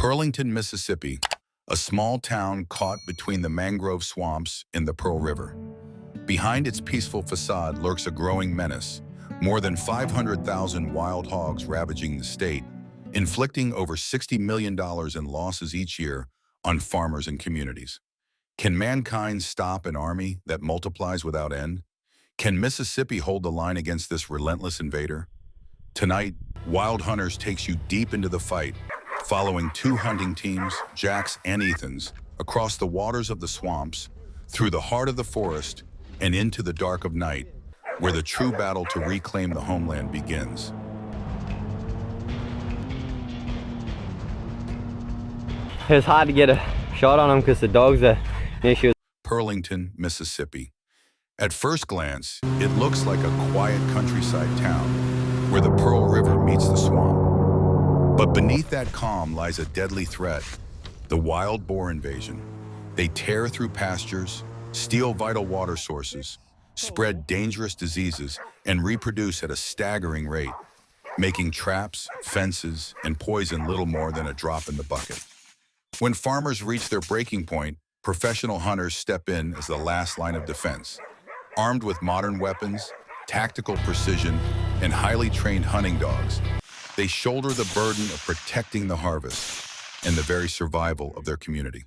Pearlington, Mississippi, a small town caught between the mangrove swamps in the Pearl River. Behind its peaceful facade lurks a growing menace, more than 500,000 wild hogs ravaging the state, inflicting over $60 million in losses each year on farmers and communities. Can mankind stop an army that multiplies without end? Can Mississippi hold the line against this relentless invader? Tonight, Wild Hunters takes you deep into the fight, following two hunting teams, Jack's and Ethan's, across the waters of the swamps, through the heart of the forest, and into the dark of night, where the true battle to reclaim the homeland begins. It was hard to get a shot on them because the dogs are an issue. Pearlington, Mississippi. At first glance, it looks like a quiet countryside town where the Pearl River meets the swamp. But beneath that calm lies a deadly threat, the wild boar invasion. They tear through pastures, steal vital water sources, spread dangerous diseases, and reproduce at a staggering rate, making traps, fences, and poison little more than a drop in the bucket. When farmers reach their breaking point, professional hunters step in as the last line of defense. Armed with modern weapons, tactical precision, and highly trained hunting dogs, they shoulder the burden of protecting the harvest and the very survival of their community.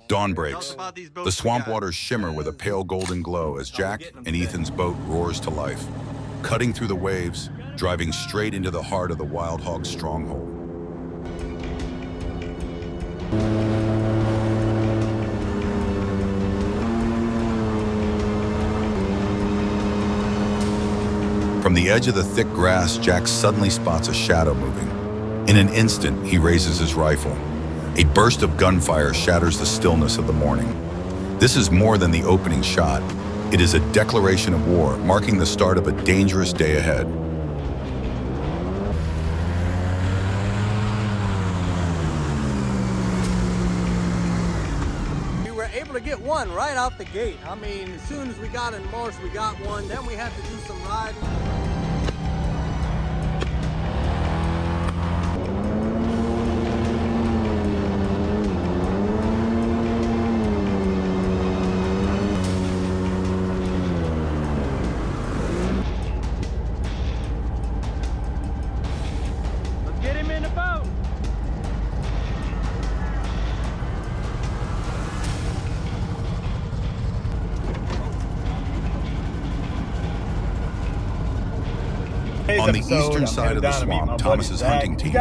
Dawn breaks. The swamp waters shimmer with a pale golden glow as Jack and Ethan's boat roars to life, cutting through the waves, driving straight into the heart of the wild hog stronghold. From the edge of the thick grass, Jack suddenly spots a shadow moving. In an instant, he raises his rifle. A burst of gunfire shatters the stillness of the morning. This is more than the opening shot. It is a declaration of war, marking the start of a dangerous day ahead. We were able to get one right out the gate. I mean, as soon as we got in Morse, we got one. Then we had to do some riding. Get him in the boat. On the eastern side of the swamp, Thomas's hunting team,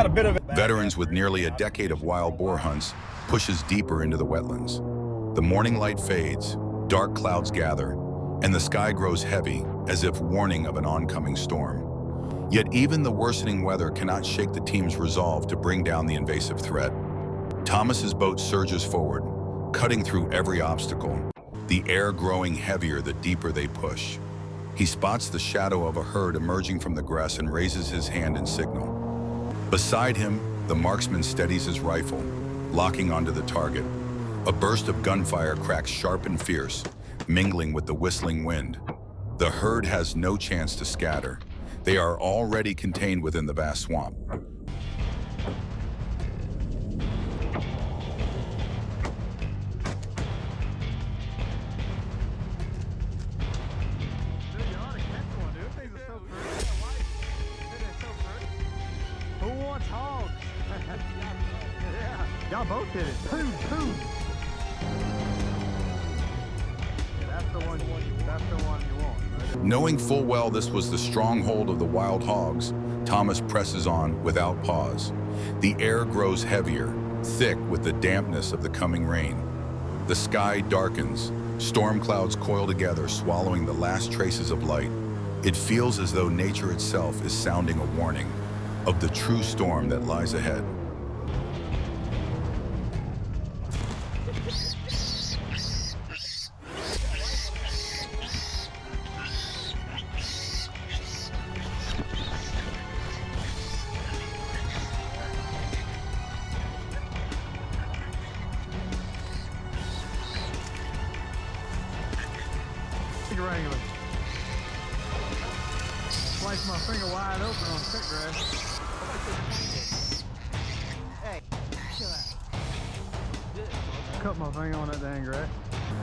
veterans with nearly a decade of wild boar hunts, pushes deeper into the wetlands. The morning light fades, dark clouds gather, and the sky grows heavy, as if warning of an oncoming storm. Yet even the worsening weather cannot shake the team's resolve to bring down the invasive threat. Thomas's boat surges forward, cutting through every obstacle, the air growing heavier the deeper they push. He spots the shadow of a herd emerging from the grass and raises his hand in signal. Beside him, the marksman steadies his rifle, locking onto the target. A burst of gunfire cracks sharp and fierce, mingling with the whistling wind. The herd has no chance to scatter. They are already contained within the vast swamp. Who wants hogs? Yeah, y'all both did it. Poo. Yeah, that's the one you want. Right? Knowing full well this was the stronghold of the wild hogs, Thomas presses on without pause. The air grows heavier, thick with the dampness of the coming rain. The sky darkens, storm clouds coil together, swallowing the last traces of light. It feels as though nature itself is sounding a warning of the true storm that lies ahead. Wrangler. Slice my finger wide open on quick grass. Hey, chill out. Cut my finger on that dang grass.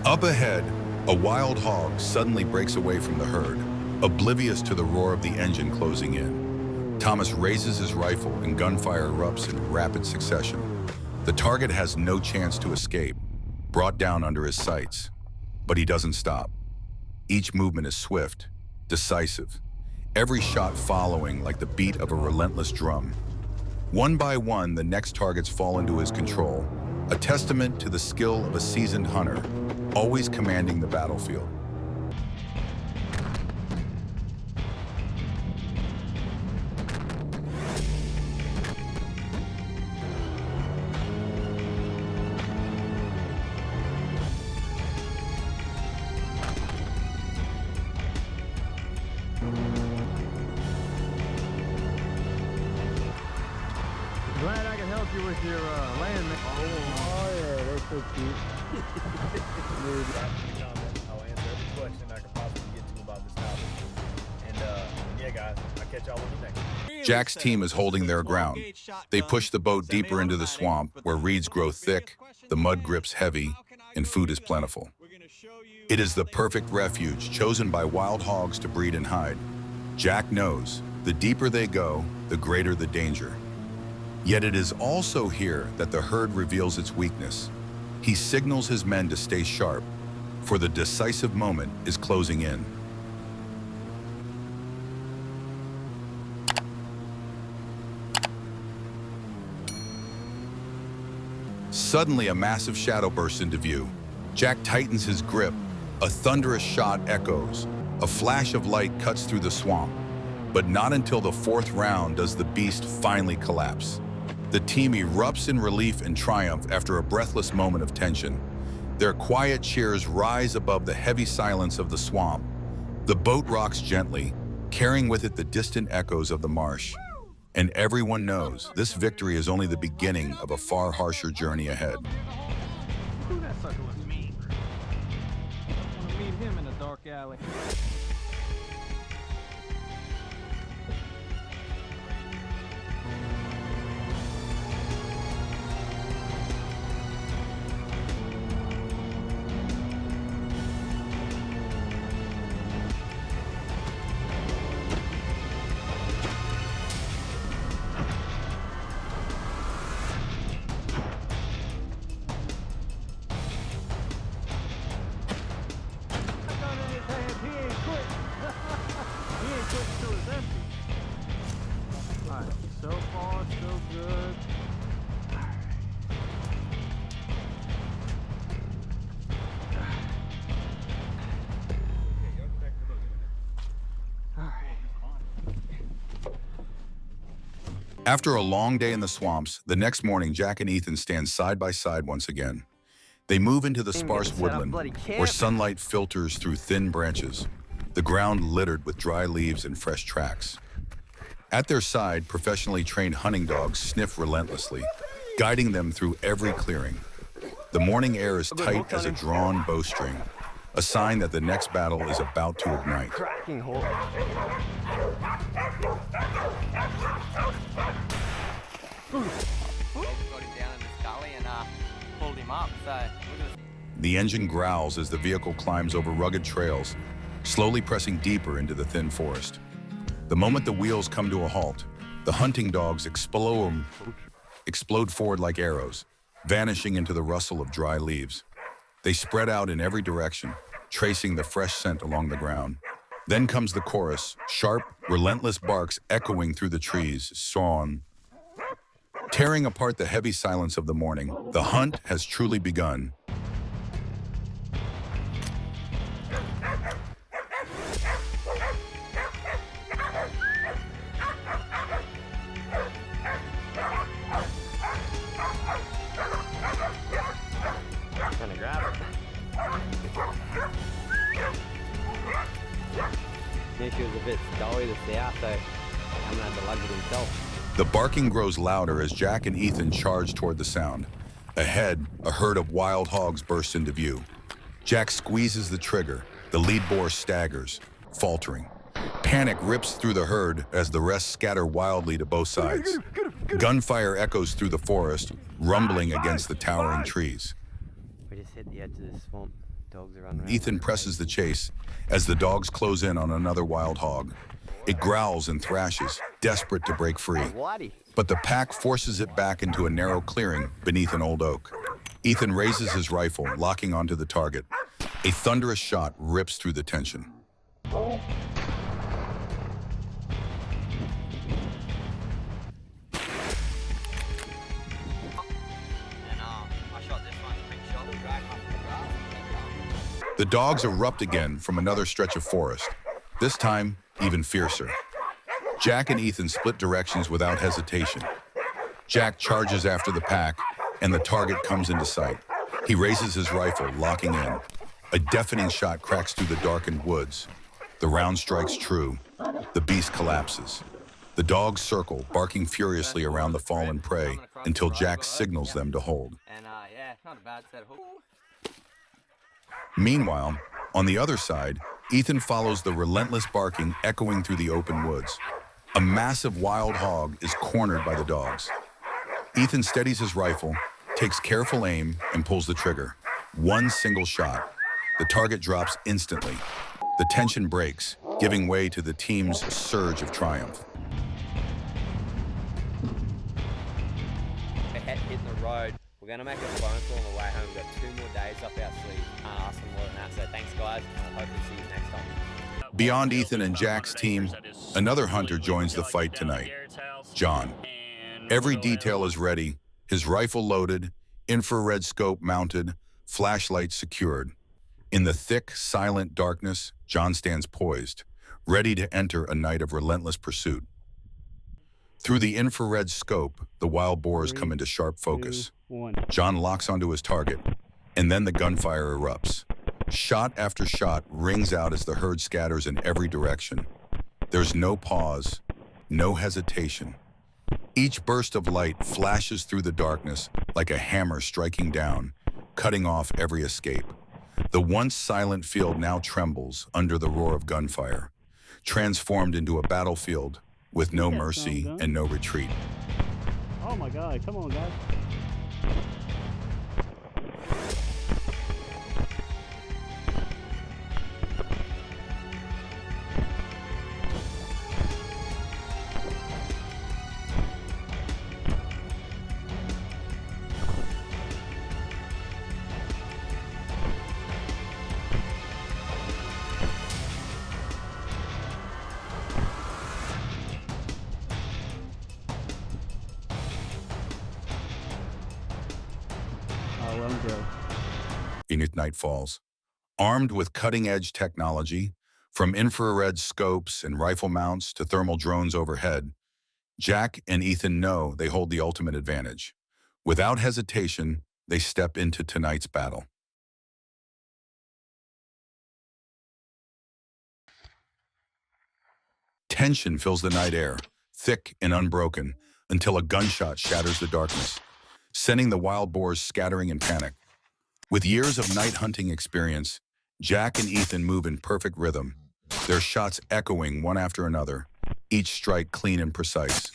Up ahead, a wild hog suddenly breaks away from the herd, oblivious to the roar of the engine closing in. Thomas raises his rifle and gunfire erupts in rapid succession. The target has no chance to escape, brought down under his sights. But he doesn't stop. Each movement is swift, decisive, every shot following like the beat of a relentless drum. One by one, the next targets fall into his control, a testament to the skill of a seasoned hunter, always commanding the battlefield. Glad I can help you with your land. Oh yeah, they're so cute. I'll answer every question I can possibly get to about this topic. And yeah, guys, I'll catch y'all on the next. Jack's team is holding their ground. They push the boat deeper into the swamp where reeds grow thick, the mud grips heavy, and food is plentiful. It is the perfect refuge chosen by wild hogs to breed and hide. Jack knows the deeper they go, the greater the danger. Yet it is also here that the herd reveals its weakness. He signals his men to stay sharp, for the decisive moment is closing in. Suddenly, a massive shadow bursts into view. Jack tightens his grip. A thunderous shot echoes. A flash of light cuts through the swamp. But not until the fourth round does the beast finally collapse. The team erupts in relief and triumph after a breathless moment of tension. Their quiet cheers rise above the heavy silence of the swamp. The boat rocks gently, carrying with it the distant echoes of the marsh. And everyone knows this victory is only the beginning of a far harsher journey ahead. Who that sucker was mean? I want to meet him in the dark alley. Alright, so far so good. After a long day in the swamps, the next morning Jack and Ethan stand side by side once again. They move into the sparse woodland, where sunlight filters through thin branches, the ground littered with dry leaves and fresh tracks. At their side, professionally trained hunting dogs sniff relentlessly, guiding them through every clearing. The morning air is tight as a drawn bowstring, a sign that the next battle is about to ignite. Cracking hole. Got him down in this gully and pulled him up. So The engine growls as the vehicle climbs over rugged trails, slowly pressing deeper into the thin forest. The moment the wheels come to a halt, the hunting dogs explode forward like arrows, vanishing into the rustle of dry leaves. They spread out in every direction, tracing the fresh scent along the ground. Then comes the chorus, sharp, relentless barks echoing through the trees, sawn. Tearing apart the heavy silence of the morning, the hunt has truly begun. gonna grab it. The issue was a bit snowy to stay out, so I'm gonna have to lug it himself. The barking grows louder as Jack and Ethan charge toward the sound. Ahead, a herd of wild hogs bursts into view. Jack squeezes the trigger. The lead boar staggers, faltering. Panic rips through the herd as the rest scatter wildly to both sides. Gunfire echoes through the forest, rumbling against the towering trees. We just hit the edge of the swamp. Dogs are running around. Ethan presses the chase as the dogs close in on another wild hog. It growls and thrashes, desperate to break free. But the pack forces it back into a narrow clearing beneath an old oak. Ethan raises his rifle, locking onto the target. A thunderous shot rips through the tension. The dogs erupt again from another stretch of forest, this time even fiercer. Jack and Ethan split directions without hesitation. Jack charges after the pack, and the target comes into sight. He raises his rifle, locking in. A deafening shot cracks through the darkened woods. The round strikes true. The beast collapses. The dogs circle, barking furiously around the fallen prey until Jack signals them to hold. Yeah, not a bad set of hooks. Meanwhile, on the other side, Ethan follows the relentless barking echoing through the open woods. A massive wild hog is cornered by the dogs. Ethan steadies his rifle, takes careful aim, and pulls the trigger. One single shot. The target drops instantly. The tension breaks, giving way to the team's surge of triumph. Hitting the road. We're going to make a phone call on the way home. We've got 2 more days up our sleeve. Can't ask them more than that. So thanks, guys. I'll hopefully see you next time. Beyond Ethan and Jack's team, another hunter joins the fight tonight, John. Every detail is ready, his rifle loaded, infrared scope mounted, flashlight secured. In the thick, silent darkness, John stands poised, ready to enter a night of relentless pursuit. Through the infrared scope, the wild boars come into sharp focus. John locks onto his target, and then the gunfire erupts. Shot after shot rings out as the herd scatters in every direction. There's no pause, no hesitation. Each burst of light flashes through the darkness like a hammer striking down, cutting off every escape. The once silent field now trembles under the roar of gunfire, transformed into a battlefield with no mercy and no retreat. Oh my God, come on guys. Night falls. Armed with cutting-edge technology, from infrared scopes and rifle mounts to thermal drones overhead, Jack and Ethan know they hold the ultimate advantage. Without hesitation, they step into tonight's battle. Tension fills the night air, thick and unbroken, until a gunshot shatters the darkness, sending the wild boars scattering in panic. With years of night hunting experience, Jack and Ethan move in perfect rhythm, their shots echoing one after another, each strike clean and precise.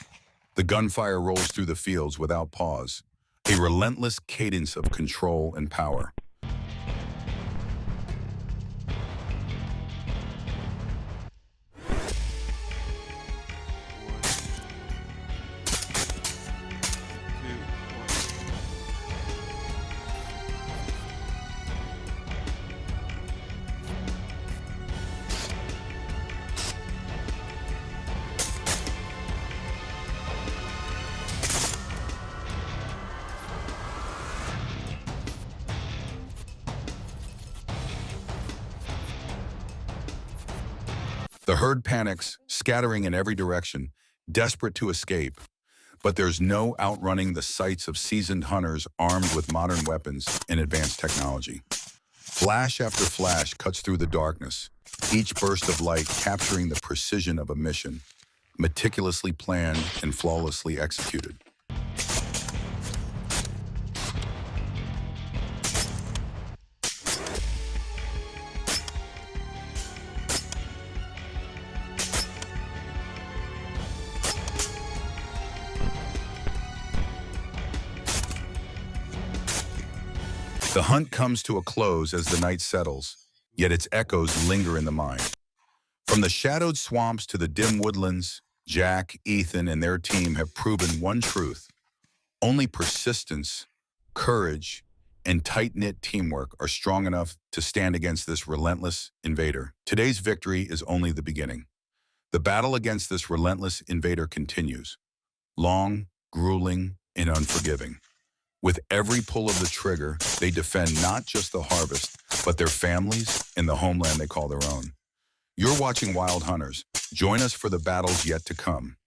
The gunfire rolls through the fields without pause, a relentless cadence of control and power. The herd panics, scattering in every direction, desperate to escape. But there's no outrunning the sights of seasoned hunters armed with modern weapons and advanced technology. Flash after flash cuts through the darkness, each burst of light capturing the precision of a mission, meticulously planned and flawlessly executed. The hunt comes to a close as the night settles, yet its echoes linger in the mind. From the shadowed swamps to the dim woodlands, Jack, Ethan, and their team have proven one truth. Only persistence, courage, and tight-knit teamwork are strong enough to stand against this relentless invader. Today's victory is only the beginning. The battle against this relentless invader continues. Long, grueling, and unforgiving. With every pull of the trigger, they defend not just the harvest, but their families and the homeland they call their own. You're watching Wild Hunters. Join us for the battles yet to come.